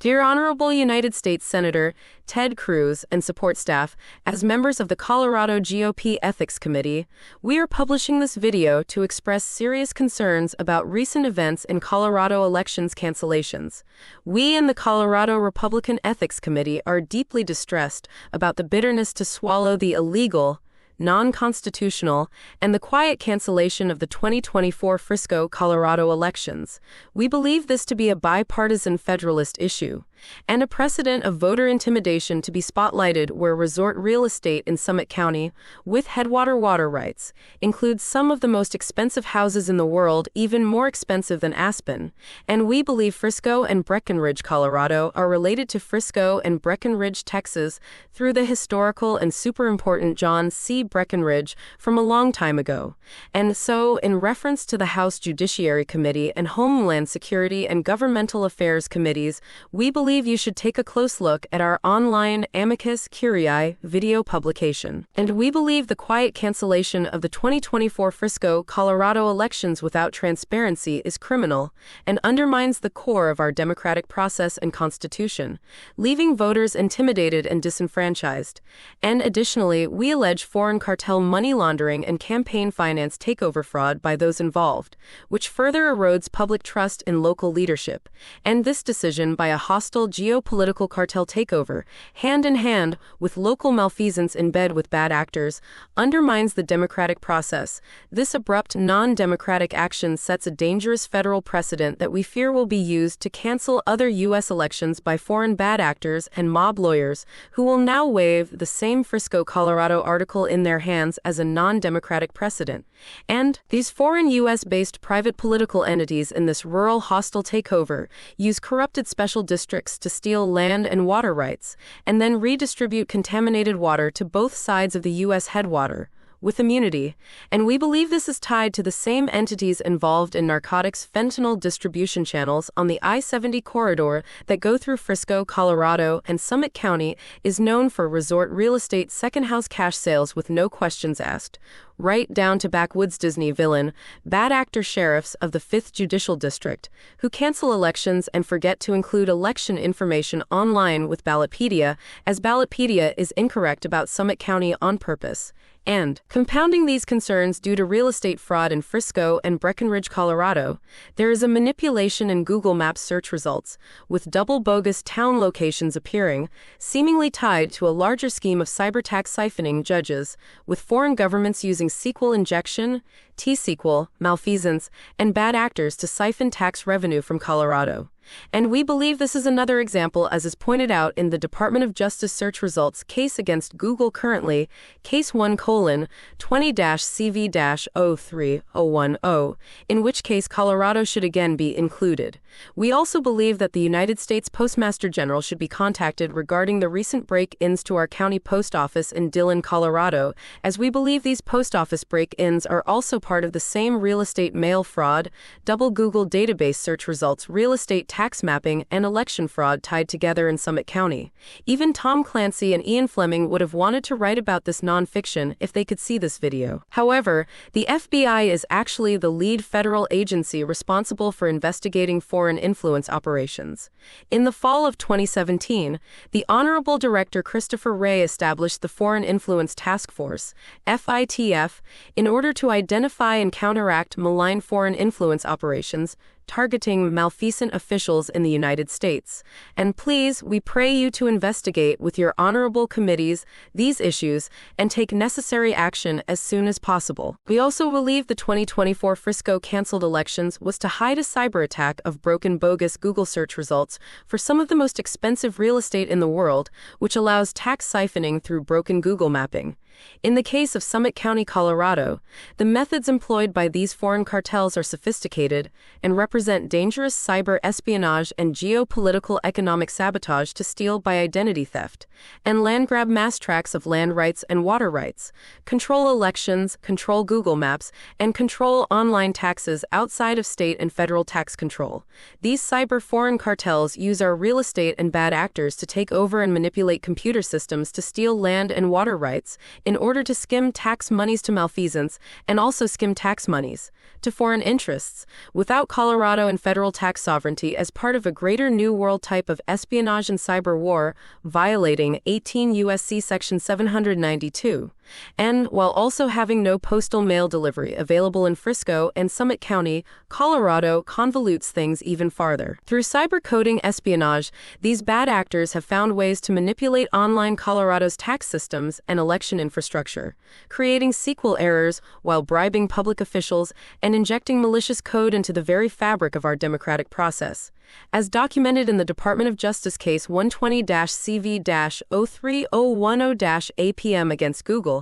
Dear Honorable United States Senator Ted Cruz and support staff, as members of the Colorado GOP Ethics Committee, we are publishing this video to express serious concerns about recent events in Colorado elections cancellations. We in the Colorado Republican Ethics Committee are deeply distressed about the bitterness to swallow the illegal, non-constitutional, and the quiet cancellation of the 2024 Frisco, Colorado elections. We believe this to be a bipartisan Federalist issue, and a precedent of voter intimidation to be spotlighted where resort real estate in Summit County, with headwater water rights, includes some of the most expensive houses in the world, even more expensive than Aspen, and we believe Frisco and Breckenridge, Colorado, are related to Frisco and Breckenridge, Texas, through the historical and super important John C. Breckenridge from a long time ago. And so, in reference to the House Judiciary Committee and Homeland Security and Governmental Affairs Committees, we believe you should take a close look at our online amicus curiae video publication. And we believe the quiet cancellation of the 2024 Frisco, Colorado elections without transparency is criminal and undermines the core of our democratic process and constitution, leaving voters intimidated and disenfranchised. And additionally, we allege foreign cartel money laundering and campaign finance takeover fraud by those involved, which further erodes public trust in local leadership. And this decision by a hostile geopolitical cartel takeover, hand in hand with local malfeasance in bed with bad actors, undermines the democratic process. This abrupt, non-democratic action sets a dangerous federal precedent that we fear will be used to cancel other U.S. elections by foreign bad actors and mob lawyers who will now wave the same Frisco, Colorado article in their hands as a non-democratic precedent. And these foreign U.S.-based private political entities in this rural hostile takeover use corrupted special districts to steal land and water rights, and then redistribute contaminated water to both sides of the U.S. headwater, with immunity, and we believe this is tied to the same entities involved in narcotics fentanyl distribution channels on the I-70 corridor that go through Frisco, Colorado, and Summit County is known for resort real estate second-house cash sales with no questions asked, right down to backwoods Disney villain, bad actor sheriffs of the 5th Judicial District, who cancel elections and forget to include election information online with Ballotpedia, as Ballotpedia is incorrect about Summit County on purpose. And, compounding these concerns due to real estate fraud in Frisco and Breckenridge, Colorado, there is a manipulation in Google Maps search results, with double bogus town locations appearing, seemingly tied to a larger scheme of cyber tax siphoning judges, with foreign governments using SQL injection, T-SQL, malfeasance, and bad actors to siphon tax revenue from Colorado. And we believe this is another example, as is pointed out in the Department of Justice search results case against Google currently, Case 1:20-CV-03010, in which case Colorado should again be included. We also believe that the United States Postmaster General should be contacted regarding the recent break-ins to our county post office in Dillon, Colorado, as we believe these post office break-ins are also part of the same real estate mail fraud, double Google database search results, real estate tax mapping, and election fraud tied together in Summit County. Even Tom Clancy and Ian Fleming would have wanted to write about this nonfiction if they could see this video. However, the FBI is actually the lead federal agency responsible for investigating foreign influence operations. In the fall of 2017, the Honorable Director Christopher Wray established the Foreign Influence Task Force, FITF, in order to identify and counteract malign foreign influence operations targeting malfeasant officials in the United States. And please, we pray you to investigate with your honorable committees these issues and take necessary action as soon as possible. We also believe the 2024 Frisco canceled elections was to hide a cyber attack of broken bogus Google search results for some of the most expensive real estate in the world, which allows tax siphoning through broken Google mapping. In the case of Summit County, Colorado, the methods employed by these foreign cartels are sophisticated and represent dangerous cyber espionage and geopolitical economic sabotage to steal by identity theft, and land grab mass tracts of land rights and water rights, control elections, control Google Maps, and control online taxes outside of state and federal tax control. These cyber foreign cartels use our real estate and bad actors to take over and manipulate computer systems to steal land and water rights, in order to skim tax monies to malfeasance and also skim tax monies to foreign interests, without Colorado and federal tax sovereignty as part of a greater New World type of espionage and cyber war, violating 18 U.S.C. Section 792. And while also having no postal mail delivery available in Frisco and Summit County, Colorado convolutes things even farther. Through cyber coding espionage, these bad actors have found ways to manipulate online Colorado's tax systems and election infrastructure, creating SQL errors while bribing public officials and injecting malicious code into the very fabric of our democratic process. As documented in the Department of Justice case 120-CV-03010-APM against Google,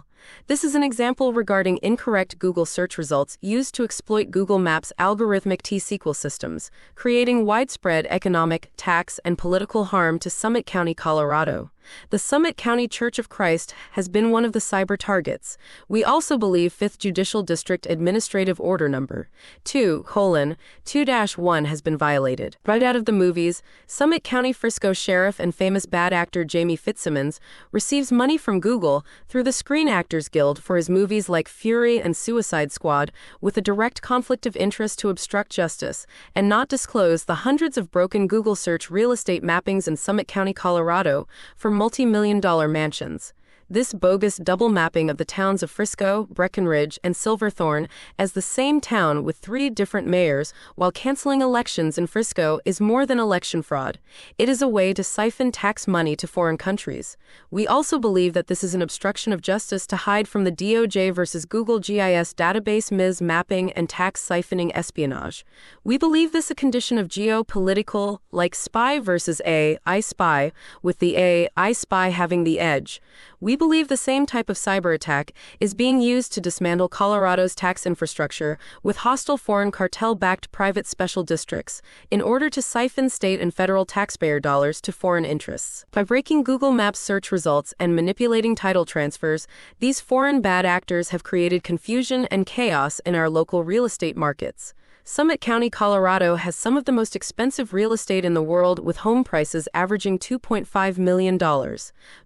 this is an example regarding incorrect Google search results used to exploit Google Maps' algorithmic T-SQL systems, creating widespread economic, tax, and political harm to Summit County, Colorado. The Summit County Church of Christ has been one of the cyber targets. We also believe 5th Judicial District Administrative Order Number 2:2-1 has been violated. Right out of the movies, Summit County Frisco Sheriff and famous bad actor Jamie Fitzsimmons receives money from Google through the Screen Actors Guild for his movies like Fury and Suicide Squad, with a direct conflict of interest to obstruct justice and not disclose the hundreds of broken Google search real estate mappings in Summit County, Colorado, for multi-million-dollar mansions. This bogus double mapping of the towns of Frisco, Breckenridge, and Silverthorne as the same town with 3 different mayors while canceling elections in Frisco is more than election fraud. It is a way to siphon tax money to foreign countries. We also believe that this is an obstruction of justice to hide from the DOJ versus Google GIS database MIS mapping and tax siphoning espionage. We believe this a condition of geopolitical, like spy versus I spy, with the I spy having the edge. We believe the same type of cyber attack is being used to dismantle Colorado's tax infrastructure with hostile foreign cartel-backed private special districts in order to siphon state and federal taxpayer dollars to foreign interests. By breaking Google Maps search results and manipulating title transfers, these foreign bad actors have created confusion and chaos in our local real estate markets. Summit County, Colorado has some of the most expensive real estate in the world, with home prices averaging $2.5 million,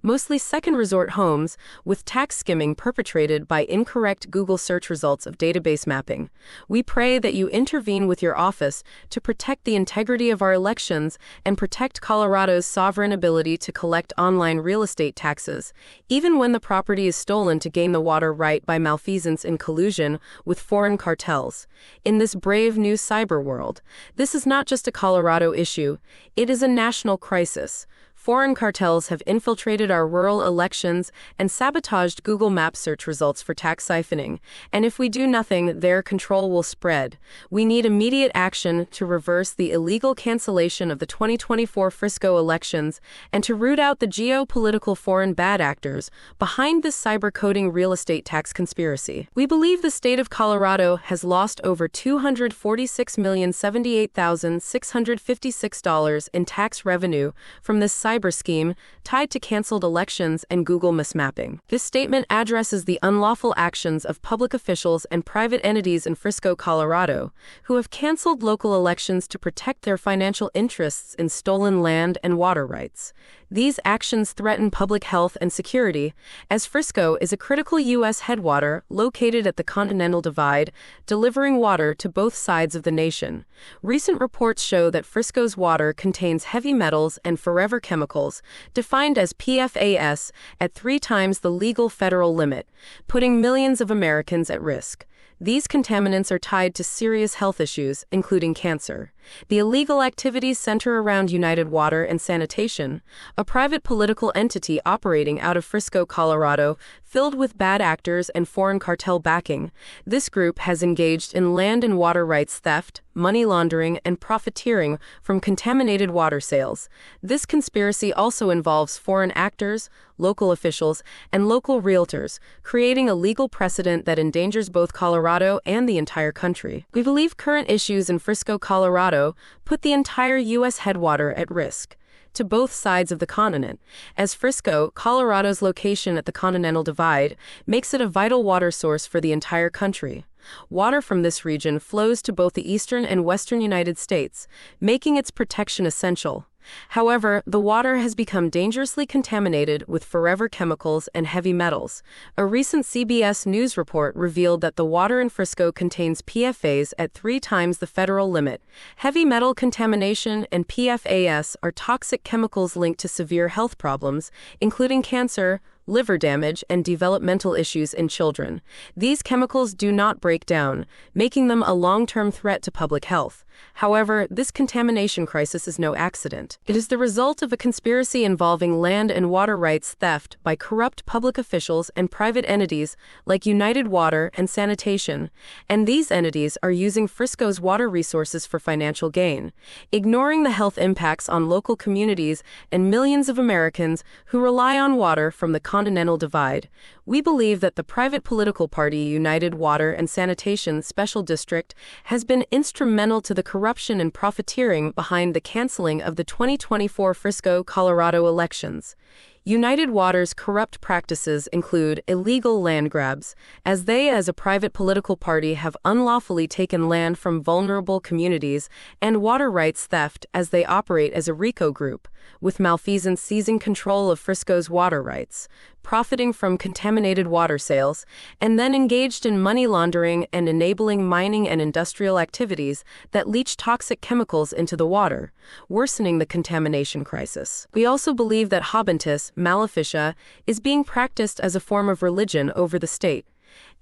mostly second resort homes, with tax skimming perpetrated by incorrect Google search results of database mapping. We pray that you intervene with your office to protect the integrity of our elections and protect Colorado's sovereign ability to collect online real estate taxes, even when the property is stolen to gain the water right by malfeasance in collusion with foreign cartels. In this brave new cyber world, this is not just a Colorado issue, it is a national crisis. Foreign cartels have infiltrated our rural elections and sabotaged Google Maps search results for tax siphoning, and if we do nothing, their control will spread. We need immediate action to reverse the illegal cancellation of the 2024 Frisco elections and to root out the geopolitical foreign bad actors behind this cyber-coding real estate tax conspiracy. We believe the state of Colorado has lost over $246,078,656 in tax revenue from this cyber scheme tied to canceled elections and Google mismapping. This statement addresses the unlawful actions of public officials and private entities in Frisco, Colorado, who have canceled local elections to protect their financial interests in stolen land and water rights. These actions threaten public health and security, as Frisco is a critical U.S. headwater located at the Continental Divide, delivering water to both sides of the nation. Recent reports show that Frisco's water contains heavy metals and forever chemicals, defined as PFAS, at 3 times the legal federal limit, putting millions of Americans at risk. These contaminants are tied to serious health issues, including cancer. The illegal activities center around United Water and Sanitation, a private political entity operating out of Frisco, Colorado, filled with bad actors and foreign cartel backing. This group has engaged in land and water rights theft, money laundering, and profiteering from contaminated water sales. This conspiracy also involves foreign actors, local officials, and local realtors, creating a legal precedent that endangers both Colorado and the entire country. We believe current issues in Frisco, Colorado, put the entire U.S. headwater at risk to both sides of the continent, as Frisco, Colorado's location at the Continental Divide, makes it a vital water source for the entire country. Water from this region flows to both the eastern and western United States, making its protection essential. However, the water has become dangerously contaminated with forever chemicals and heavy metals. A recent CBS News report revealed that the water in Frisco contains PFAS at 3 times the federal limit. Heavy metal contamination and PFAS are toxic chemicals linked to severe health problems, including cancer, liver damage, and developmental issues in children. These chemicals do not break down, making them a long-term threat to public health. However, this contamination crisis is no accident. It is the result of a conspiracy involving land and water rights theft by corrupt public officials and private entities like United Water and Sanitation, and these entities are using Frisco's water resources for financial gain, ignoring the health impacts on local communities and millions of Americans who rely on water from the Continental Divide. We believe that the private political party United Water and Sanitation Special District has been instrumental to the corruption and profiteering behind the canceling of the 2024 Frisco, Colorado elections. United Water's corrupt practices include illegal land grabs, as they as a private political party have unlawfully taken land from vulnerable communities, and water rights theft as they operate as a RICO group, with malfeasance seizing control of Frisco's water rights, profiting from contaminated water sales, and then engaged in money laundering and enabling mining and industrial activities that leach toxic chemicals into the water, worsening the contamination crisis. We also believe that habentus maleficia is being practiced as a form of religion over the state,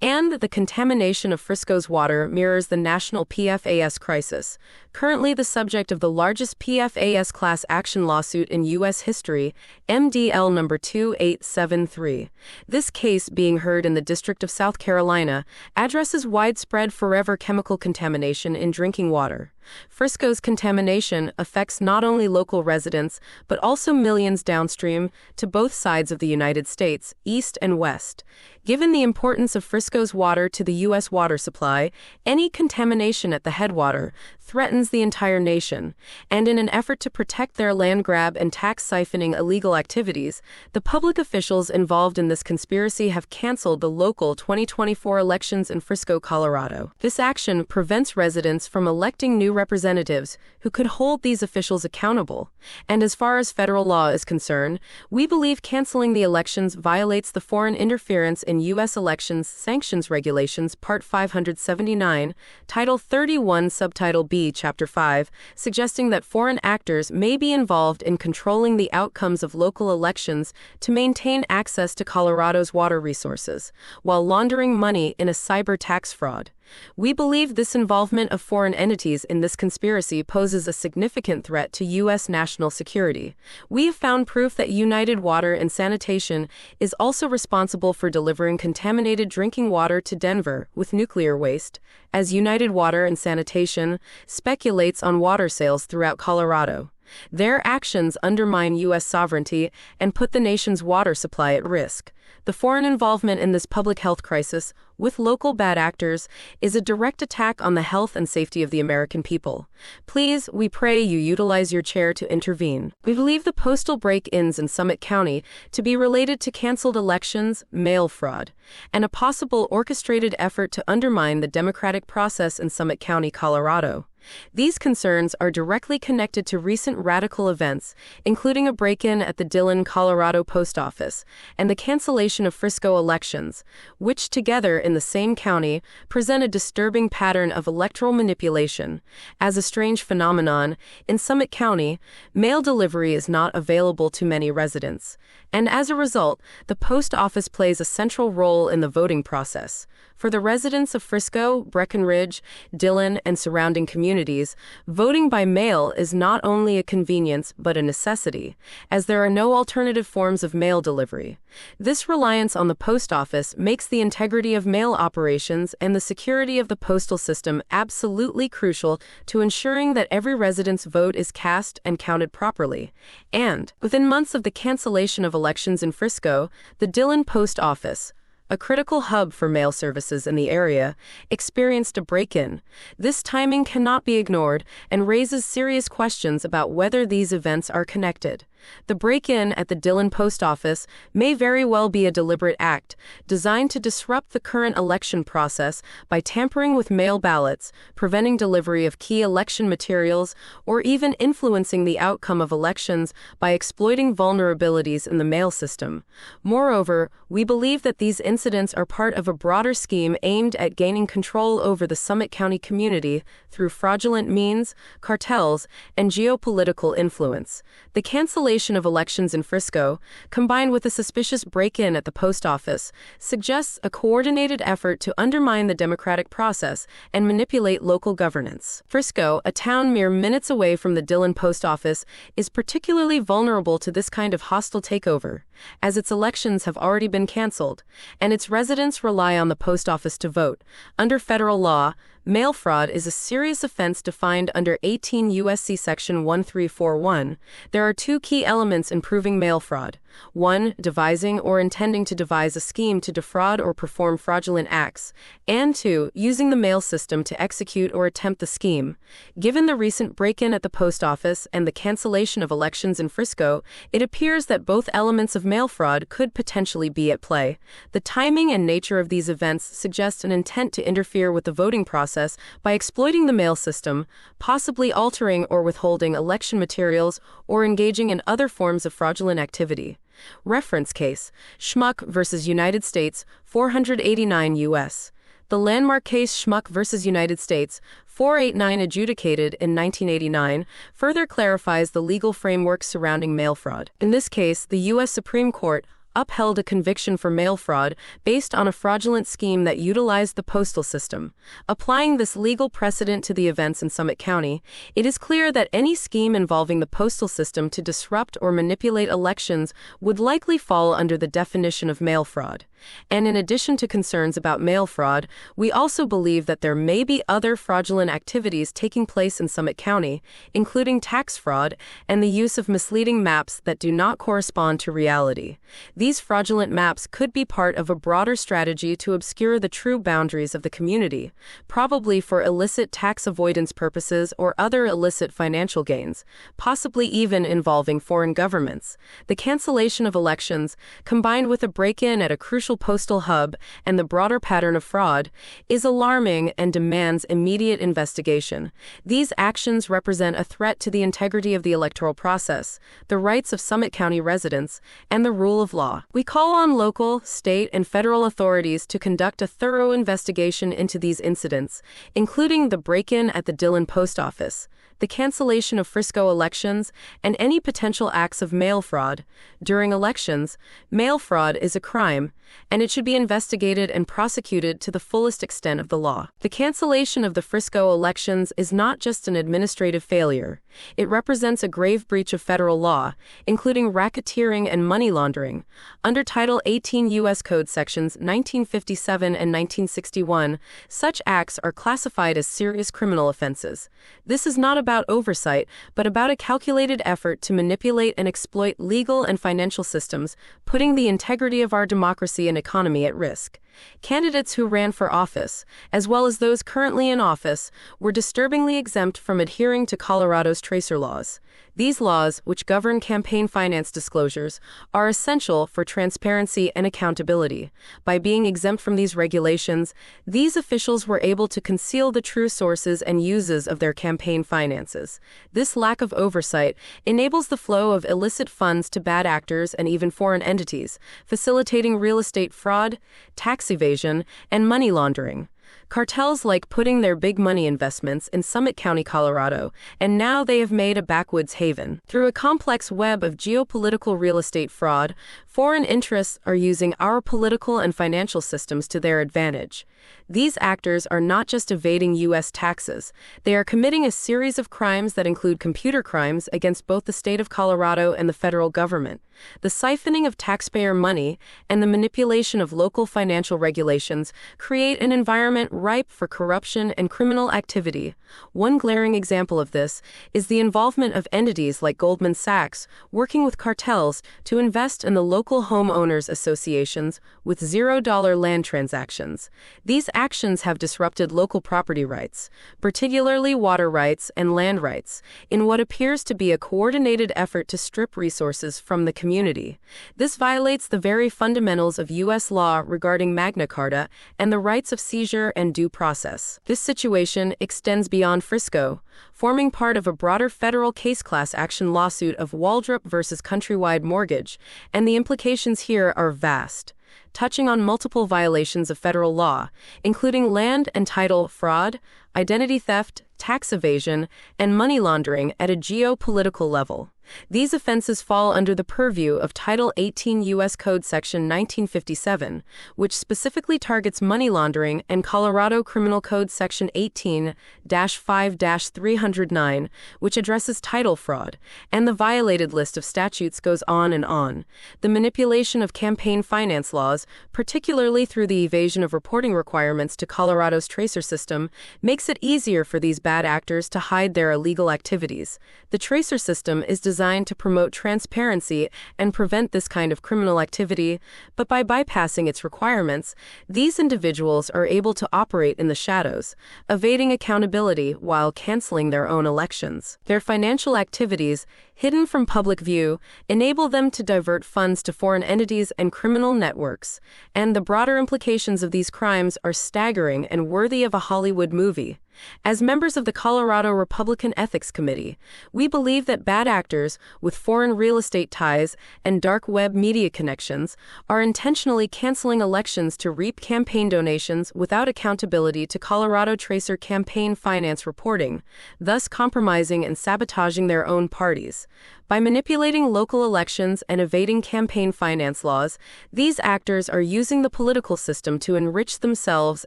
and the contamination of Frisco's water mirrors the national PFAS crisis, currently the subject of the largest PFAS class action lawsuit in U.S. history, MDL number 2873. This case, being heard in the District of South Carolina, addresses widespread forever chemical contamination in drinking water. Frisco's contamination affects not only local residents, but also millions downstream to both sides of the United States, east and west. Given the importance of Frisco's water to the U.S. water supply, any contamination at the headwater threatens the entire nation, and in an effort to protect their land grab and tax siphoning illegal activities, the public officials involved in this conspiracy have canceled the local 2024 elections in Frisco, Colorado. This action prevents residents from electing new representatives who could hold these officials accountable, and as far as federal law is concerned, we believe canceling the elections violates the Foreign Interference in U.S. Elections Sanctions Regulations, Part 579, Title 31, Subtitle B, Chapter 5, suggesting that foreign actors may be involved in controlling the outcomes of local elections to maintain access to Colorado's water resources, while laundering money in a cyber tax fraud. We believe this involvement of foreign entities in this conspiracy poses a significant threat to U.S. national security. We have found proof that United Water and Sanitation is also responsible for delivering contaminated drinking water to Denver with nuclear waste, as United Water and Sanitation speculates on water sales throughout Colorado. Their actions undermine U.S. sovereignty and put the nation's water supply at risk. The foreign involvement in this public health crisis, with local bad actors, is a direct attack on the health and safety of the American people. Please, we pray you utilize your chair to intervene. We believe the postal break-ins in Summit County to be related to canceled elections, mail fraud, and a possible orchestrated effort to undermine the democratic process in Summit County, Colorado. These concerns are directly connected to recent radical events, including a break-in at the Dillon, Colorado post office, and the cancellation of Frisco elections, which together in the same county present a disturbing pattern of electoral manipulation. As a strange phenomenon, in Summit County, mail delivery is not available to many residents, and as a result, the post office plays a central role in the voting process. For the residents of Frisco, Breckenridge, Dillon, and surrounding communities, voting by mail is not only a convenience but a necessity, as there are no alternative forms of mail delivery. This reliance on the post office makes the integrity of mail operations and the security of the postal system absolutely crucial to ensuring that every resident's vote is cast and counted properly. And, within months of the cancellation of elections in Frisco, the Dillon post office, a critical hub for mail services in the area, experienced a break-in. This timing cannot be ignored and raises serious questions about whether these events are connected. The break-in at the Dillon post office may very well be a deliberate act designed to disrupt the current election process by tampering with mail ballots, preventing delivery of key election materials, or even influencing the outcome of elections by exploiting vulnerabilities in the mail system. Moreover, we believe that these incidents are part of a broader scheme aimed at gaining control over the Summit County community through fraudulent means, cartels, and geopolitical influence. The cancellation of elections in Frisco, combined with a suspicious break-in at the post office, suggests a coordinated effort to undermine the democratic process and manipulate local governance. Frisco, a town mere minutes away from the Dillon post office, is particularly vulnerable to this kind of hostile takeover, as its elections have already been canceled, and its residents rely on the post office to vote. Under federal law, mail fraud is a serious offense defined under 18 U.S.C. Section 1341. There are two key elements in proving mail fraud. 1. Devising or intending to devise a scheme to defraud or perform fraudulent acts. And 2. Using the mail system to execute or attempt the scheme. Given the recent break-in at the post office and the cancellation of elections in Frisco, it appears that both elements of mail fraud could potentially be at play. The timing and nature of these events suggest an intent to interfere with the voting process by exploiting the mail system, possibly altering or withholding election materials, or engaging in other forms of fraudulent activity. Reference case: Schmuck v. United States, 489 U.S. The landmark case Schmuck v. United States, 489, adjudicated in 1989, further clarifies the legal framework surrounding mail fraud. In this case, the U.S. Supreme Court upheld a conviction for mail fraud based on a fraudulent scheme that utilized the postal system. Applying this legal precedent to the events in Summit County, it is clear that any scheme involving the postal system to disrupt or manipulate elections would likely fall under the definition of mail fraud. And in addition to concerns about mail fraud, we also believe that there may be other fraudulent activities taking place in Summit County, including tax fraud and the use of misleading maps that do not correspond to reality. These fraudulent maps could be part of a broader strategy to obscure the true boundaries of the community, probably for illicit tax avoidance purposes or other illicit financial gains, possibly even involving foreign governments. The cancellation of elections, combined with a break-in at a crucial postal hub and the broader pattern of fraud, is alarming and demands immediate investigation. These actions represent a threat to the integrity of the electoral process, the rights of Summit County residents, and the rule of law. We call on local, state, and federal authorities to conduct a thorough investigation into these incidents, including the break-in at the Dillon post office, the cancellation of Frisco elections, and any potential acts of mail fraud. During elections, mail fraud is a crime, and it should be investigated and prosecuted to the fullest extent of the law. The cancellation of the Frisco elections is not just an administrative failure. It represents a grave breach of federal law, including racketeering and money laundering. Under Title 18 U.S. Code Sections 1957 and 1961, such acts are classified as serious criminal offenses. This is not about oversight, but about a calculated effort to manipulate and exploit legal and financial systems, putting the integrity of our democracy and economy at risk. Candidates who ran for office, as well as those currently in office, were disturbingly exempt from adhering to Colorado's tracer laws. These laws, which govern campaign finance disclosures, are essential for transparency and accountability. By being exempt from these regulations, these officials were able to conceal the true sources and uses of their campaign finances. This lack of oversight enables the flow of illicit funds to bad actors and even foreign entities, facilitating real estate fraud, tax evasion, and money laundering. Cartels like putting their big money investments in Summit County, Colorado, and now they have made a backwoods haven. Through a complex web of geopolitical real estate fraud, foreign interests are using our political and financial systems to their advantage. These actors are not just evading U.S. taxes, they are committing a series of crimes that include computer crimes against both the state of Colorado and the federal government. The siphoning of taxpayer money and the manipulation of local financial regulations create an environment ripe for corruption and criminal activity. One glaring example of this is the involvement of entities like Goldman Sachs working with cartels to invest in the local homeowners associations with $0 land transactions. These actions have disrupted local property rights, particularly water rights and land rights, in what appears to be a coordinated effort to strip resources from the community. This violates the very fundamentals of U.S. law regarding Magna Carta and the rights of seizure and due process. This situation extends beyond Frisco, forming part of a broader federal case class action lawsuit of Waldrop versus Countrywide Mortgage, and the implications here are vast, touching on multiple violations of federal law, including land and title fraud, identity theft, tax evasion, and money laundering at a geopolitical level. These offenses fall under the purview of Title 18 U.S. Code Section 1957, which specifically targets money laundering, and Colorado Criminal Code Section 18-5-309, which addresses title fraud, and the violated list of statutes goes on and on. The manipulation of campaign finance laws, particularly through the evasion of reporting requirements to Colorado's tracer system, makes it easier for these bad actors to hide their illegal activities. The tracer system is designed to promote transparency and prevent this kind of criminal activity, but by bypassing its requirements, these individuals are able to operate in the shadows, evading accountability while canceling their own elections. Their financial activities, hidden from public view, enable them to divert funds to foreign entities and criminal networks, and the broader implications of these crimes are staggering and worthy of a Hollywood movie. As members of the Colorado Republican Ethics Committee, we believe that bad actors with foreign real estate ties and dark web media connections are intentionally canceling elections to reap campaign donations without accountability to Colorado Tracer campaign finance reporting, thus compromising and sabotaging their own parties. By manipulating local elections and evading campaign finance laws, these actors are using the political system to enrich themselves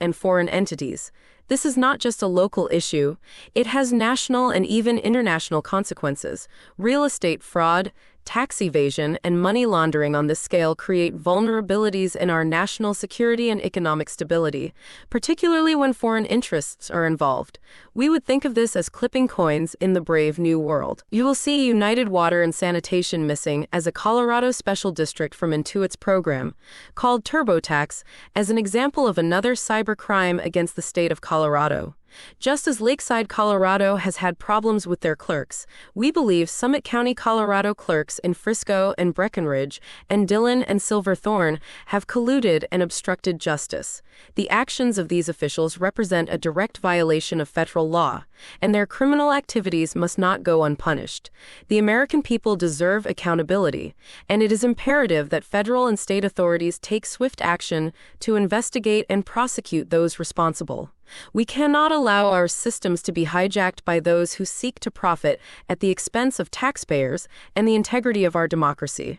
and foreign entities. This is not just a local issue, it has national and even international consequences. Real estate fraud, tax evasion, and money laundering on this scale create vulnerabilities in our national security and economic stability, particularly when foreign interests are involved. We would think of this as clipping coins in the brave new world. You will see United Water and Sanitation missing as a Colorado special district from Intuit's program, called TurboTax, as an example of another cyber crime against the state of Colorado. Just as Lakeside, Colorado has had problems with their clerks, we believe Summit County, Colorado clerks in Frisco and Breckenridge and Dillon and Silverthorne have colluded and obstructed justice. The actions of these officials represent a direct violation of federal law, and their criminal activities must not go unpunished. The American people deserve accountability, and it is imperative that federal and state authorities take swift action to investigate and prosecute those responsible. We cannot allow our systems to be hijacked by those who seek to profit at the expense of taxpayers and the integrity of our democracy.